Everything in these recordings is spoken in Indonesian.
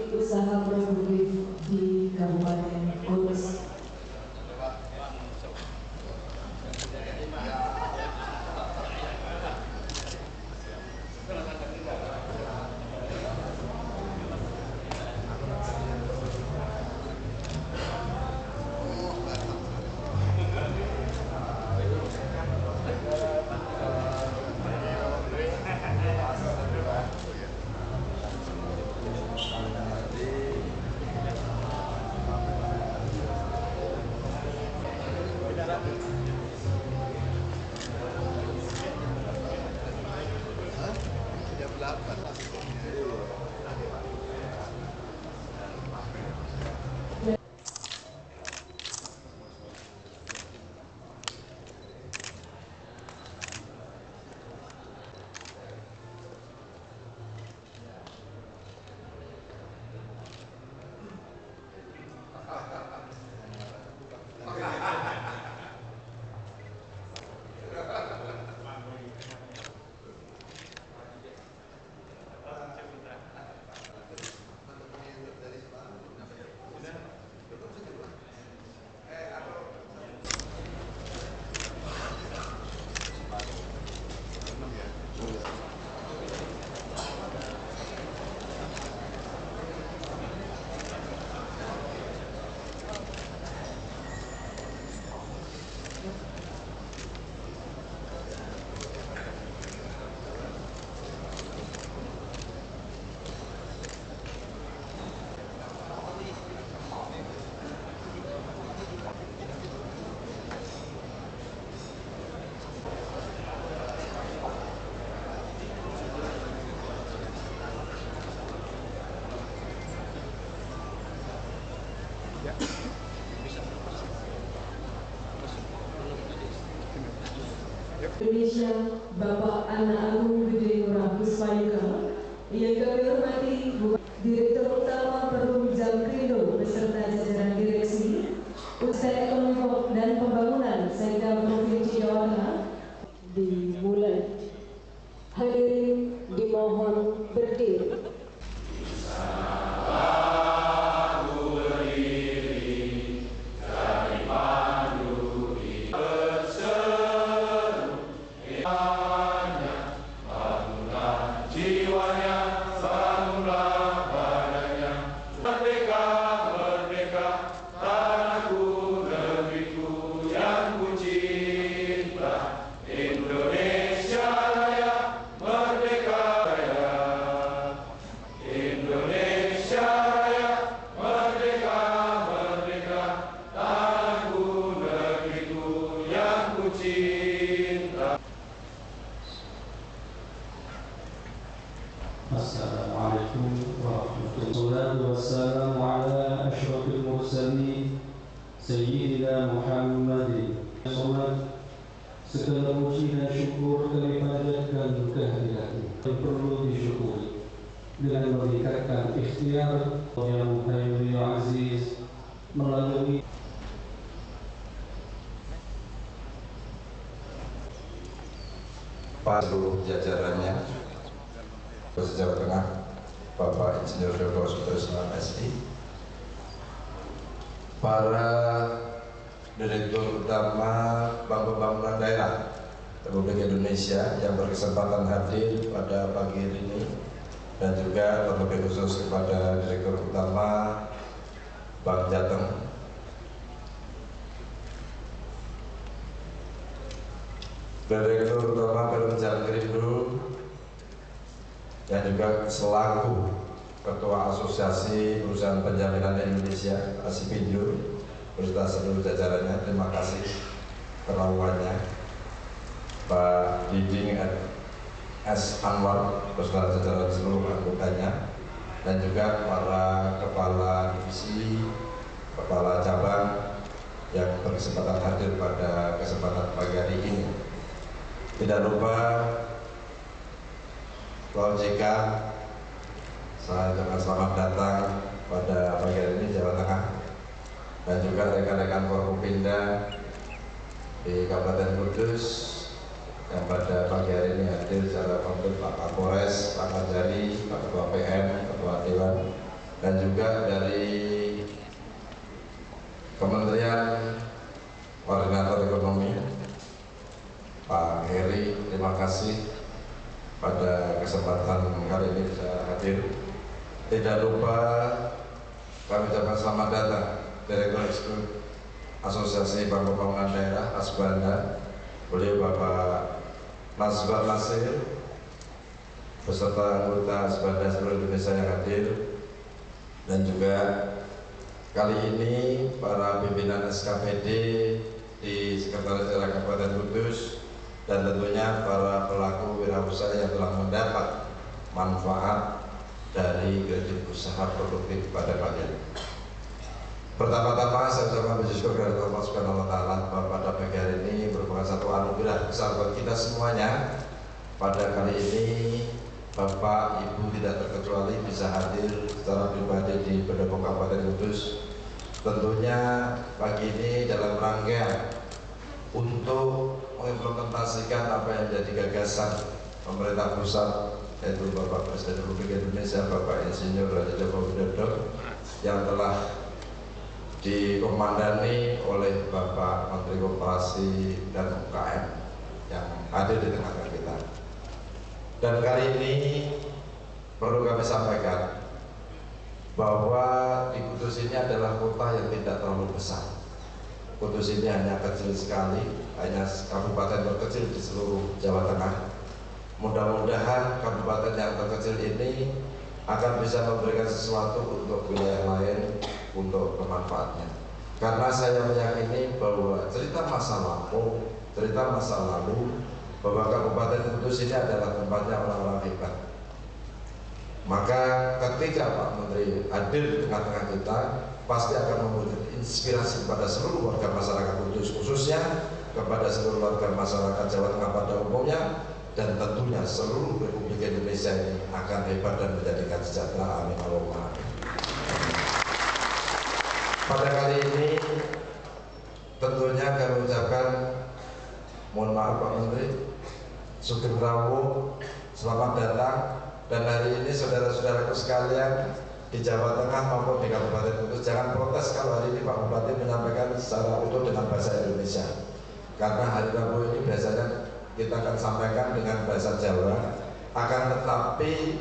Unit Usaha Produktif di Kabupaten Kudus. Indonesia, Bapak Ana Agung Gede Ngurah Puspayoga, yang kami hormati Direktur Utama Perum Jamkrindo beserta jajaran direksi, Usaha Ekonomi dan Pembangunan Sekda Provinsi Jawa Tengah dimulai. Hadirin dimohon berdiri. Assalamualaikum warahmatullahi wabarakatuh. Wassalamu ala asyrafil mursalin Sayyidina Muhammadin. Segala puji dan syukur kami panjatkan kehadiratmu yang perlu disyukuri dengan meningkatkan ikhtiar yang muhaimin ya aziz melalui seluruh jajarannya Jawa Tengah, Bapak Insinyur Dr. Sutrisman SI, para Direktur Utama Bank Pembangunan Daerah Republik Indonesia yang berkesempatan hadir pada pagi ini, dan juga terlebih khusus kepada Direktur Utama Bank Jateng, Direktur Utama Perum Jamkrindo, dan juga selaku Ketua Asosiasi Perusahaan Penjaminan Indonesia Asipindo beserta seluruh jajarannya. Terima kasih terlaluannya Pak Diding S. Anwar beserta jajaran seluruh anggotanya, dan juga para kepala divisi, kepala cabang yang berkesempatan hadir pada kesempatan pagi hari ini. Tidak lupa Pak OJK, saya ucapkan selamat datang pada pagi hari ini Jawa Tengah, dan juga rekan-rekan Forkopimda di Kabupaten Kudus yang pada pagi hari ini hadir secara konkret Pak Kapolres, Pak Kajari, Pak Ketua PM, Ketua Dewan, dan juga dari Kementerian Koordinator Ekonomi Pak Heri. Terima kasih pada kesempatan kali ini bisa hadir. Tidak lupa kami ucapkan selamat datang Direktur Eksekutif Asosiasi Bank Pembangunan Daerah Asbanda, beliau Bapak Nasbar Nasir, beserta anggota Asbanda seluruh Indonesia yang hadir, dan juga kali ini para pimpinan SKPD di Sekretaris Daerah Kabupaten Kudus, dan tentunya para pelaku wirausaha yang telah mendapat manfaat dari kredit usaha produktif pada pagi ini. Pertama-tama saya ucapkan bersyukur kepada Allah Subhanahu wa Ta'ala bahwa pada pagi hari ini merupakan satu anugerah besar buat kita semuanya. Pada kali ini Bapak Ibu tidak terkecuali bisa hadir secara pribadi di Pendopo Kabupaten Kudus. Tentunya pagi ini dalam rangka untuk mengimplementasikan apa yang menjadi gagasan pemerintah pusat, yaitu Bapak Presiden Republik Indonesia Bapak Insinyur Haji Joko Widodo, yang telah dikomandani oleh Bapak Menteri Koperasi dan UKM yang hadir di tengah kita. Dan kali ini perlu kami sampaikan bahwa di Kudus ini adalah kota yang tidak terlalu besar. Kudus ini hanya kecil sekali, hanya kabupaten terkecil di seluruh Jawa Tengah. Mudah-mudahan kabupaten yang terkecil ini akan bisa memberikan sesuatu untuk wilayah lain, untuk bermanfaatnya. Karena saya meyakini bahwa cerita masa lalu bahwa Kabupaten Kudus ini adalah tempatnya orang-orang hebat. Maka ketika Pak Menteri hadir di tengah-tengah kita, pasti akan memberikan inspirasi kepada seluruh warga masyarakat Kudus, khususnya kepada seluruh warga masyarakat Jawa Tengah pada umumnya, dan tentunya seluruh Republik Indonesia ini akan hebat dan menjadikan sejahtera. Amin Allahumma amin. Pada kali ini tentunya kami ucapkan mohon maaf Pak Menteri, Sugeng Rawu, selamat datang. Dan hari ini saudara-saudaraku sekalian di Jawa Tengah maupun di Kabupaten Kudus, jangan protes kalau hari ini Pak Bupati menyampaikan secara utuh dengan bahasa Indonesia. Karena hari Rabu ini biasanya kita akan sampaikan dengan bahasa Jawa. Akan tetapi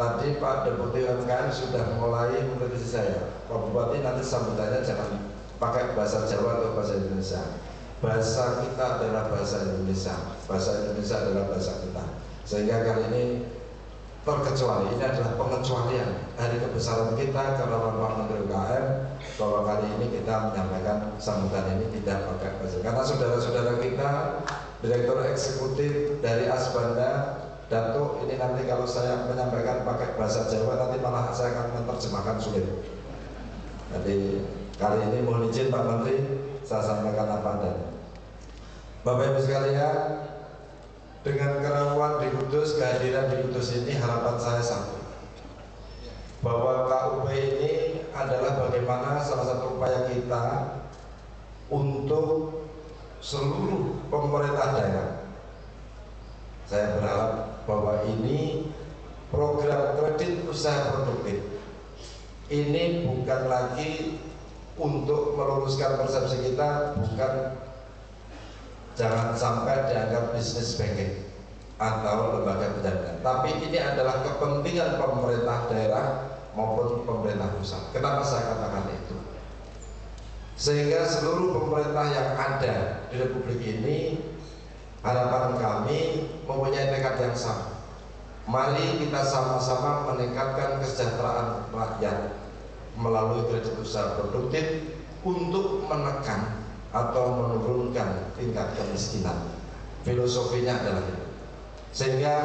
tadi Pak Deputi UMKM sudah mulai mengkritisi saya, Pak Bupati nanti sambutannya jangan pakai bahasa Jawa atau bahasa Indonesia. Bahasa kita adalah bahasa Indonesia, bahasa Indonesia adalah bahasa kita. Sehingga kali ini terkecuali, ini adalah pengecualian hari kebesaran kita karena Bapak Menteri UKM bahwa kali ini kita menyampaikan sambutan ini tidak pakai bahasa. Karena saudara-saudara kita Direktur Eksekutif dari Asbanda, Datuk, ini nanti kalau saya menyampaikan pakai bahasa Jawa nanti malah saya akan menerjemahkan sulit. Jadi kali ini mohon izin Pak Menteri, saya sampaikan apa adanya. Bapak Ibu sekalian, dengan kerawan di Kudus, kehadiran di Kudus ini harapan saya satu, bahwa KUP ini adalah bagaimana salah satu upaya kita untuk seluruh pemerintah daerah. Saya berharap bahwa ini program kredit usaha produktif ini bukan lagi untuk meluruskan persepsi kita, bukan jangan sampai dianggap bisnis banking atau lembaga penjamin, tapi ini adalah kepentingan pemerintah daerah maupun pemerintah pusat. Kenapa saya katakan itu? Sehingga seluruh pemerintah yang ada di Republik ini, harapan kami mempunyai tekad yang sama. Mari kita sama-sama meningkatkan kesejahteraan rakyat melalui kredit usaha produktif untuk menekan atau menurunkan tingkat kemiskinan. Filosofinya adalah itu. Sehingga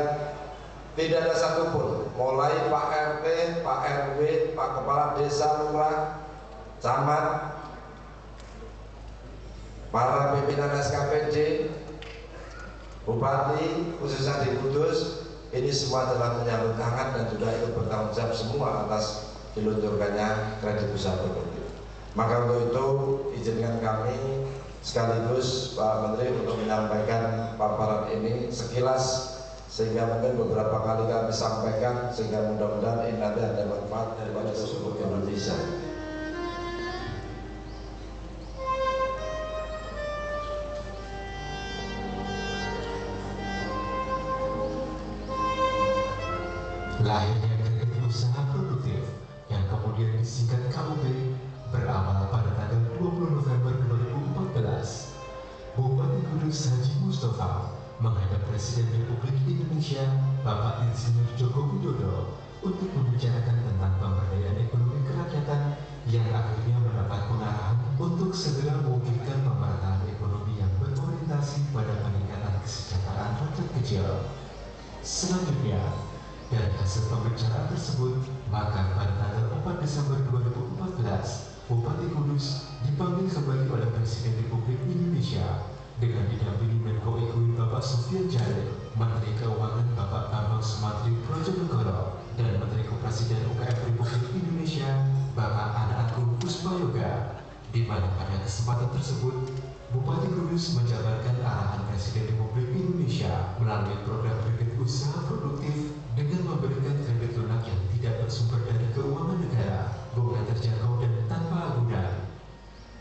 tidak ada satupun, mulai Pak RT, Pak RW, Pak Kepala Desa, Lurah, Camat, para pimpinan SKPD, Bupati, khususnya di Kudus, ini semua telah menyambut hangat dan juga ikut bertanggung jawab semua atas diluncurkannya kredit usaha produktif. Maka untuk itu izinkan kami sekaligus Pak Menteri untuk menyampaikan paparan ini sekilas sehingga mungkin beberapa kali kami sampaikan, sehingga mudah-mudahan ini nanti ada manfaat daripada seluruh Indonesia. Lahirnya Kredit Usaha Produktif yang kemudian disingkat KUP berawal pada tanggal 20 November 2014. Bupati Kudus Haji Mustafa menghadap Presiden Republik Indonesia Bapak Insinyur Joko Widodo untuk membicarakan tentang pemberdayaan ekonomi kerakyatan yang akhirnya mendapat pengarahan untuk segera mewujudkan pemerataan ekonomi yang berorientasi pada peningkatan kesejahteraan rakyat kecil. Selanjutnya, dari hasil pembicaraan tersebut, maka pada tanggal 4 Desember 2014, Bupati Kudus dipanggil kembali oleh Presiden Republik Indonesia dengan didampingi Menko Ekonomi Bapak Sofian Jalil, Menteri Keuangan Bapak Bambang Sumantri Prajonegoro, dan Menteri Koperasi dan UKM Republik Indonesia Bapak Ana Agung Puspayoga. Di mana pada kesempatan tersebut, Bupati Kudus menjabarkan arahan Presiden Republik Indonesia melalui program kredit usaha produktif dengan memberikan kredit lunak yang tidak bersumber dari keuangan negara, bunga terjangkau dan tanpa agunan.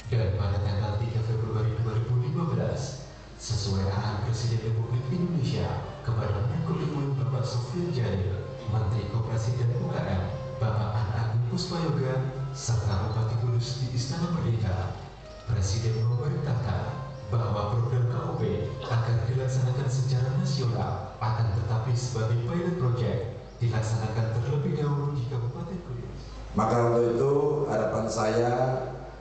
Dan pada tanggal 3 Februari 2015, sesuai arahan Presiden Republik Indonesia kepada Menko Ekonomi Bapak Sofian Jalil, Menteri Koperasi dan UKM Bapak Ana Agung Puspayoga, serta Bupati Kudus di Istana Merdeka, Presiden memerintahkan bahwa program KUP akan dilaksanakan secara nasional, akan tetapi sebagai pilot project dilaksanakan terlebih dahulu di Kabupaten Kudus. Maka untuk itu harapan saya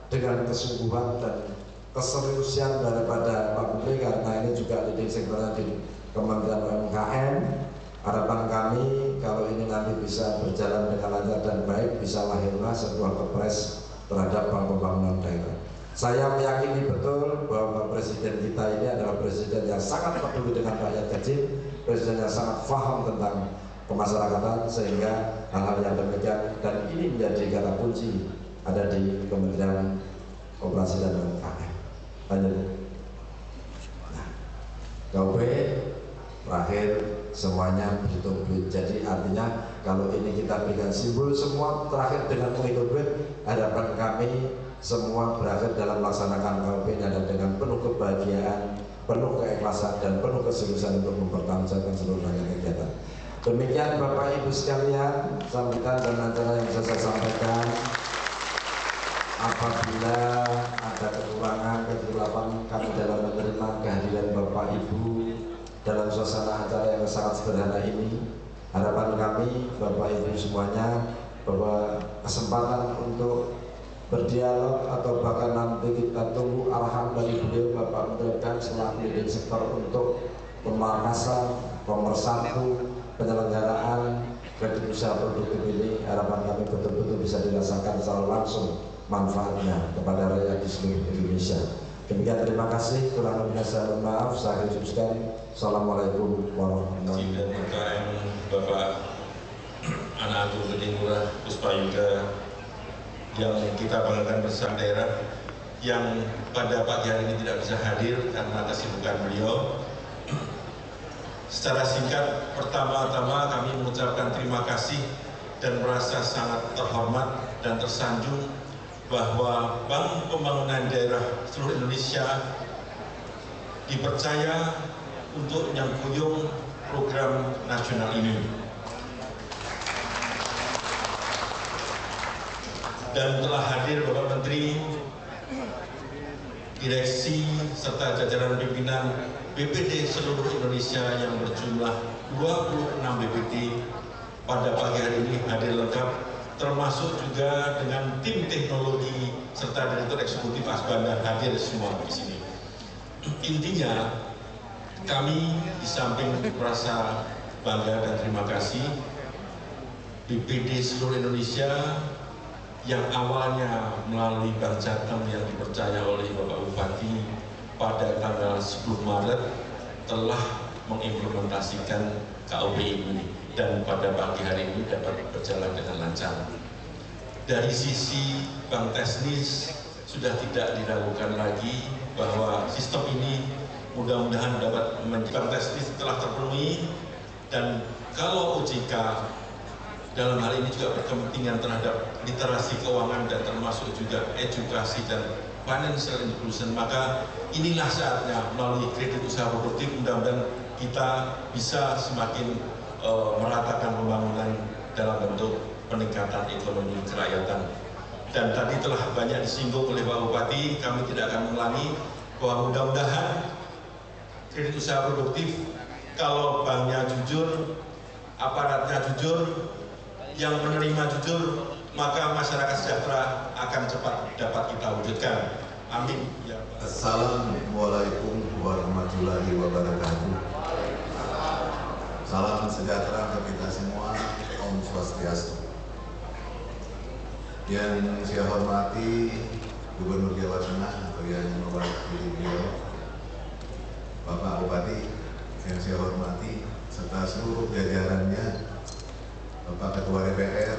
dengan kesungguhan dan keseriusan daripada Pak Menteri, karena ini juga leading sector di Kementerian UMKM, harapan kami kalau ini nanti bisa berjalan dengan lancar dan baik, bisa lahirlah sebuah kepres terhadap pembangunan daerah. Saya meyakini betul bahwa presiden kita ini adalah presiden yang sangat peduli dengan rakyat kecil, presiden yang sangat paham tentang kemasyarakatan, sehingga hal-hal yang demikian dan ini menjadi kata kunci ada di Kementerian Koperasi dan UMKM. Lanjut. Nah, KUP terakhir semuanya berhitung duit. Jadi artinya kalau ini kita berikan simbol semua terakhir dengan menghitung duit, harapan kami semua berakhir dalam melaksanakan KUP ini adalah dengan penuh kebahagiaan, penuh keikhlasan dan penuh keseriusan untuk mempertanggungjawabkan seluruh rangkaian kegiatan. Demikian Bapak Ibu sekalian, sambutan dan acara yang bisa saya sampaikan. Apabila ada kekurangan, kekeliruan kami dalam menerima kehadiran Bapak Ibu dalam suasana acara yang sangat sederhana ini, harapan kami Bapak Ibu semuanya bahwa kesempatan untuk berdialog atau bahkan nanti kita tunggu arahan dari beliau Bapak Menteri dan selaku leading sektor untuk pemangkasan, pemersatu, penyelenggaraan kredit usaha produktif ini, harapan kami betul-betul bisa dirasakan secara langsung manfaatnya kepada rakyat di seluruh Indonesia. Demikian, terima kasih. Kurang lebihnya saya mohon maaf. Saya ucapkan Assalamualaikum warahmatullahi wabarakatuh. Bapak Ana Agung Puspayoga yang kita banggakan bersama daerah, yang pada pagi hari ini tidak bisa hadir karena kesibukan beliau. Secara singkat, pertama-tama kami mengucapkan terima kasih dan merasa sangat terhormat dan tersanjung bahwa Bank Pembangunan Daerah seluruh Indonesia dipercaya untuk menyangkuyung program nasional ini. Dan telah hadir Bapak Menteri, direksi serta jajaran pimpinan BPD seluruh Indonesia yang berjumlah 26 BPD pada pagi hari ini hadir lengkap, termasuk juga dengan tim teknologi serta Direktur Eksekutif Asbanda hadir semua di sini. Intinya kami di samping merasa bangga dan terima kasih, BPD seluruh Indonesia yang awalnya melalui Bank Jateng yang dipercaya oleh Bapak Bupati pada tanggal 10 Maret telah mengimplementasikan KUP ini dan pada pagi hari ini dapat berjalan dengan lancar. Dari sisi bank teknis sudah tidak diragukan lagi bahwa sistem ini mudah-mudahan dapat bank teknis telah terpenuhi Dan kalau OJK dalam hal ini juga berkepentingan terhadap literasi keuangan dan termasuk juga edukasi dan financial inclusion, maka inilah saatnya melalui kredit usaha produktif mudah-mudahan kita bisa semakin meratakan pembangunan dalam bentuk peningkatan ekonomi kerakyatan. Dan tadi telah banyak disinggung oleh Pak Bupati, kami tidak akan mengulangi bahwa mudah-mudahan kredit usaha produktif kalau banknya jujur, aparatnya jujur, yang menerima jujur, maka masyarakat sejahtera akan cepat dapat kita wujudkan. Amin. Ya. Assalamualaikum warahmatullahi wabarakatuh. Salam sejahtera untuk kita semua. Om Swastiastu. Yang saya hormati Gubernur Jawa Tengah atau yang mewakili beliau, Bapak Bupati, yang saya hormati serta seluruh jajarannya, Bapak Ketua DPR,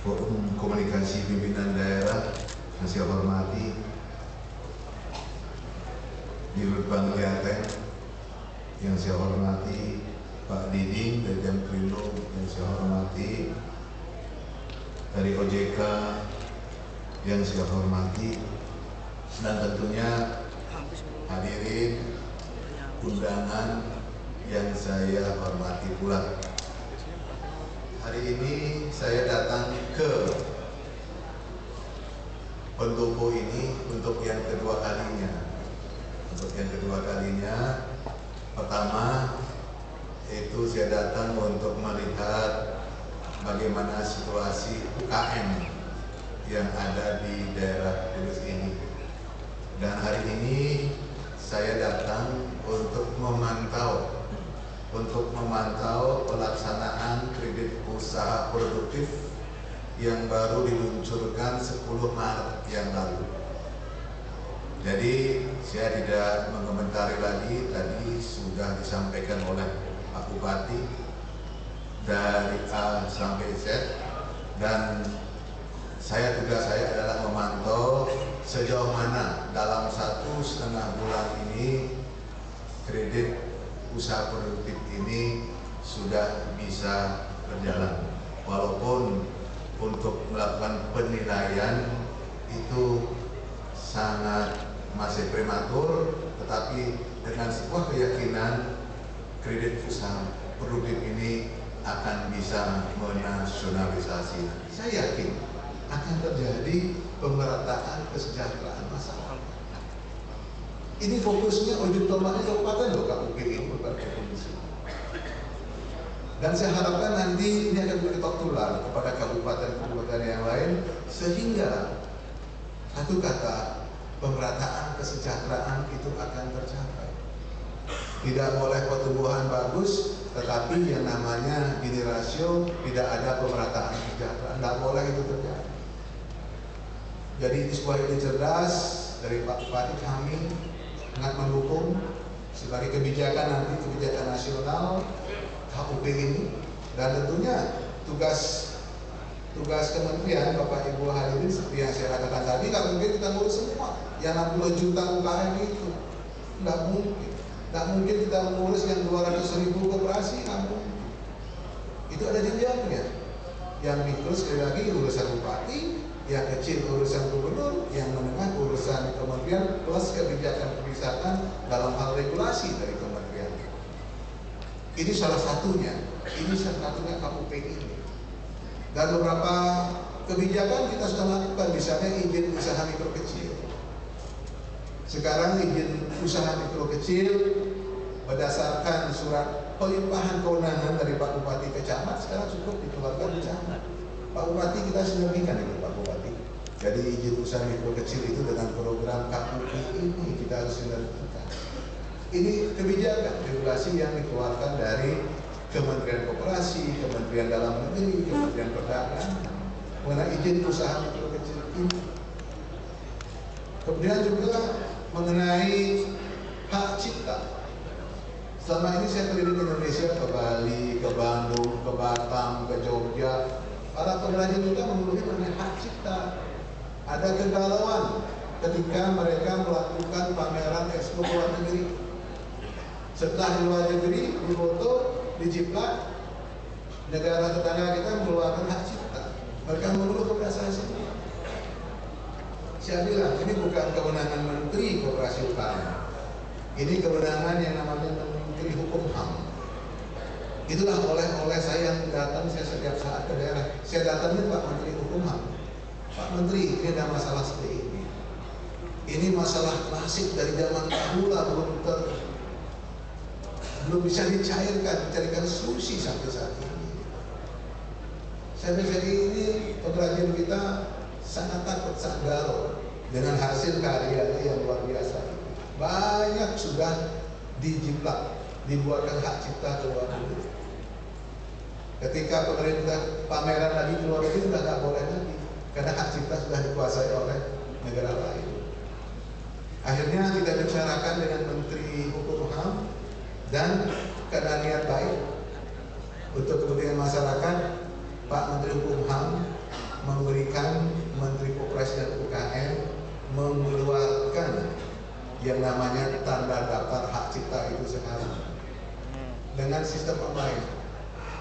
Forum Komunikasi Pimpinan Daerah yang saya hormati, Dirut Bank Jateng yang saya hormati, Pak Diding dari Jamkrindo yang saya hormati, dari OJK yang saya hormati, dan tentunya hadirin undangan yang saya hormati pula. Hari ini saya datang ke pendopo ini untuk yang kedua kalinya. Untuk yang kedua kalinya, pertama itu saya datang untuk melihat bagaimana situasi UKM yang ada di daerah Kudus ini. Dan hari ini saya datang untuk memantau pelaksanaan kredit usaha produktif yang baru diluncurkan 10 Maret yang lalu. Jadi saya tidak mengomentari lagi, tadi sudah disampaikan oleh Pak Bupati dari A sampai Z, dan tugas saya adalah memantau sejauh mana dalam 1,5 bulan ini kredit usaha produktif ini sudah bisa berjalan. Walaupun untuk melakukan penilaian itu sangat masih prematur, tetapi dengan sebuah keyakinan kredit usaha produktif ini akan bisa menasionalisasi. Saya yakin akan terjadi pemerataan kesejahteraan masyarakat. Ini fokusnya ujung tombaknya kabupaten loh, KUPI bukan provinsi. Dan saya harapkan nanti ini akan berketok tular kepada kabupaten-kabupaten yang lain, sehingga satu kata, pemerataan kesejahteraan itu akan tercapai. Tidak boleh pertumbuhan bagus, tetapi yang namanya Gini rasio tidak ada pemerataan kesejahteraan. Tidak boleh itu terjadi. Jadi ini sebuah ide cerdas dari Pak Bupati, kami sangat mendukung sebagai kebijakan nanti, kebijakan nasional HUP ini. Dan tentunya tugas kementerian Bapak Ibu hadirin seperti yang saya katakan tadi, nggak mungkin kita ngurus semua yang 60 juta UKM itu, nggak mungkin kita mengurus yang 200.000 koperasi, nggak mungkin. Itu ada jenjangnya. Yang mikro sekali lagi urusan bupati, yang kecil urusan gubernur, yang menengah urusan kementerian plus kebijakan dalam hal regulasi dari kementerian. Ini salah satunya. Ini salah satunya KUP ini. Dan beberapa kebijakan kita sudah lakukan, misalnya izin usaha mikro kecil. Sekarang izin usaha mikro kecil berdasarkan surat pelimpahan kewenangan dari Pak Bupati ke camat sekarang cukup dikeluarkan di camat. Pak Bupati kita sinergikan dengan Pak Bupati. Jadi izin usaha mikro kecil itu dengan program KUPI ini kita harus sinergikan. Ini kebijakan regulasi yang dikeluarkan dari Kementerian Koperasi, Kementerian Dalam Negeri, Kementerian Perdagangan mengenai izin usaha mikro kecil ini. Kemudian juga mengenai hak cipta. Selama ini saya keliling Indonesia, ke Bali, ke Bandung, ke Batam, ke Jogja. Para pengrajin juga mengeluhkan mengenai hak cipta. Ada kegalauan ketika mereka melakukan pameran ekspor luar negeri. Setelah di luar negeri, difoto, dijiplak, negara tetangga kita mengeluarkan hak cipta. Mereka mengeluh kepada saya sendiri. Saya bilang, ini bukan kewenangan Menteri Koperasi UKM. Ini kewenangan yang namanya Menteri Hukum HAM. Itulah oleh saya yang datang, saya setiap saat ke daerah. Saya datangnya Pak Menteri Hukum HAM. Pak Menteri, ini ada masalah seperti ini. Ini masalah klasik dari zaman dahulu, belum bisa dicarikan solusi sampai saat ini. Sampai jadi ini pengrajin kita sangat takut, sangat garo dengan hasil karyanya yang luar biasa. Banyak sudah dijiplak, dibuatkan hak cipta ke luar negeri. Ketika pemerintah pameran lagi ke luar negeri sudah nggak boleh lagi, karena hak cipta sudah dikuasai oleh negara lain. Akhirnya kita bicarakan dengan Menteri Hukum HAM dan karena niat baik untuk kepentingan masyarakat, Pak Menteri Hukum HAM memberikan Menteri Koperasi dan UKM mengeluarkan yang namanya tanda daftar hak cipta itu sekarang dengan sistem online.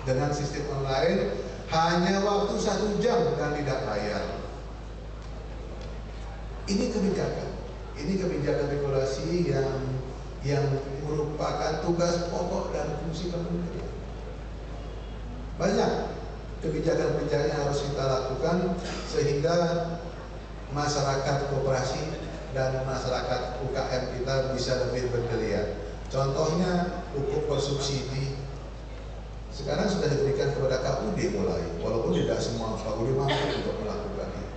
Dengan sistem online hanya waktu 1 jam dan tidak bayar. Ini kebijakan regulasi yang merupakan tugas pokok dan fungsi kementerian. Banyak kebijakan-kebijakan yang harus kita lakukan sehingga masyarakat koperasi dan masyarakat UKM kita bisa lebih bergeliat. Contohnya pupuk bersubsidi sekarang sudah diberikan kepada KUD mulai, walaupun tidak semua KUD mampu untuk melakukan itu.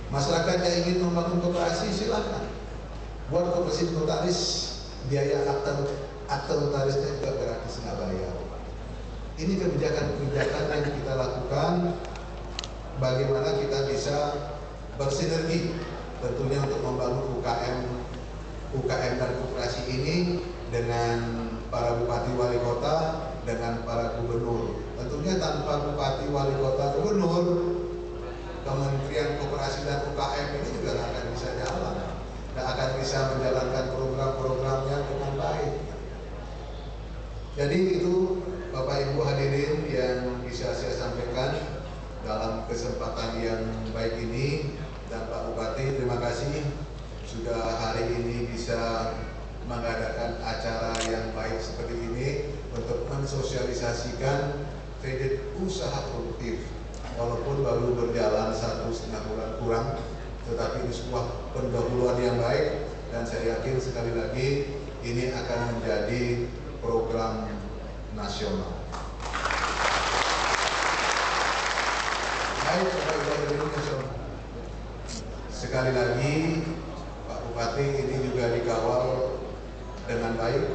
Masyarakat yang ingin membangun koperasi silakan buat koperasi notaris, biaya akte notarisnya juga gratis, nggak bayar. Ini kebijakan-kebijakan yang kita lakukan bagaimana kita bisa bersinergi tentunya untuk membangun UKM dan koperasi ini dengan para bupati wali kota, dengan para gubernur. Tentunya tanpa bupati wali kota gubernur, Kementerian Koperasi dan UKM ini juga tidak akan bisa jalan, tidak akan bisa menjalankan program-programnya dengan baik. Jadi itu Bapak Ibu hadirin yang bisa saya sampaikan dalam kesempatan yang baik ini. Dan Pak Bupati, terima kasih sudah hari ini bisa mengadakan acara yang baik seperti ini untuk mensosialisasikan kredit usaha produktif. Walaupun baru berjalan 1,5 bulan kurang, tetapi ini sebuah pendahuluan yang baik dan saya yakin sekali lagi ini akan menjadi program nasional. Baik, Bapak Ibu hadirin nasional. Sekali lagi Pak Bupati ini juga dikawal dengan baik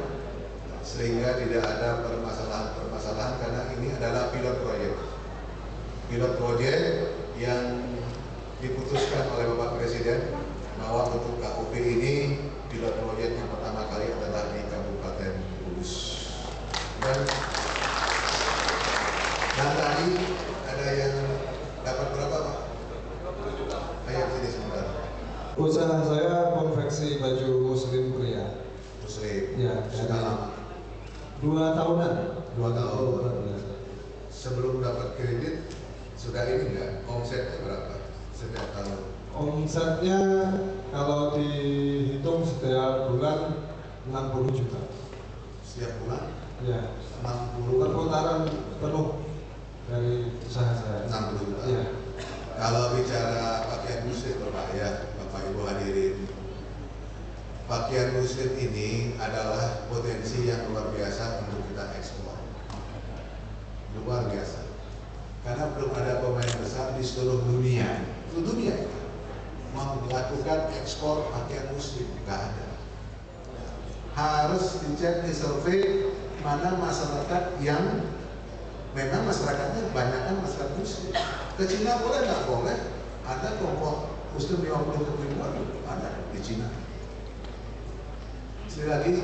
sehingga tidak ada permasalahan karena ini adalah pilot proyek yang diputuskan oleh Bapak Presiden bahwa untuk KUP ini pilot proyek yang pertama kali adalah di Kabupaten Kudus. Dan tadi ada yang dapat berapa Pak? Ayo sini sebentar. Usaha saya konveksi baju muslim pria. Muslim. Ya, sudah lama. 2 tahunan. 2 tahun. Sebelum dapat kredit sudah ini enggak? Omsetnya berapa setiap tahun? Omsetnya kalau dihitung setiap bulan 60 juta. Setiap bulan? Ya. 60. Perputaran penuh dari usaha saya. 60 juta. Ya. Kalau bicara pakaian muslim Bapak ya, Bapak Ibu hadirin, pakaian muslim ini adalah potensi yang luar biasa untuk kita ekspor. Luar biasa. Karena belum ada pemain besar di seluruh dunia, melakukan ekspor pakaian muslim, nggak ada. Harus dicek, disurvei mana masyarakat yang memang masyarakatnya kebanyakan masyarakat muslim. Ke Cina boleh nggak boleh? Ada kelompok muslim 50 ribuan ada di Cina. Sekali lagi,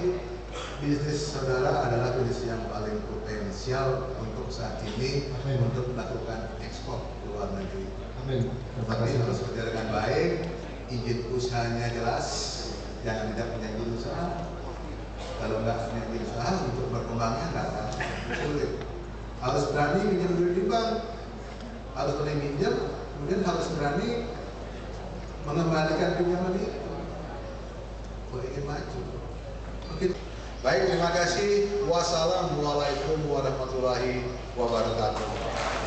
bisnis saudara adalah bisnis yang paling potensial untuk saat ini. Amin. Untuk melakukan ekspor ke luar negeri. Amin. Tapi harus kerja dengan baik, izin usahanya jelas, jangan tidak punya izin usaha. Kalau nggak punya usaha untuk berkembangnya nggak akan sulit. Harus berani minjem duit di bank, harus berani minjem, kemudian harus berani mengembalikan pinjaman itu. Kalau ingin maju. Oke. Baik, terima kasih. Wassalamualaikum warahmatullahi wabarakatuh.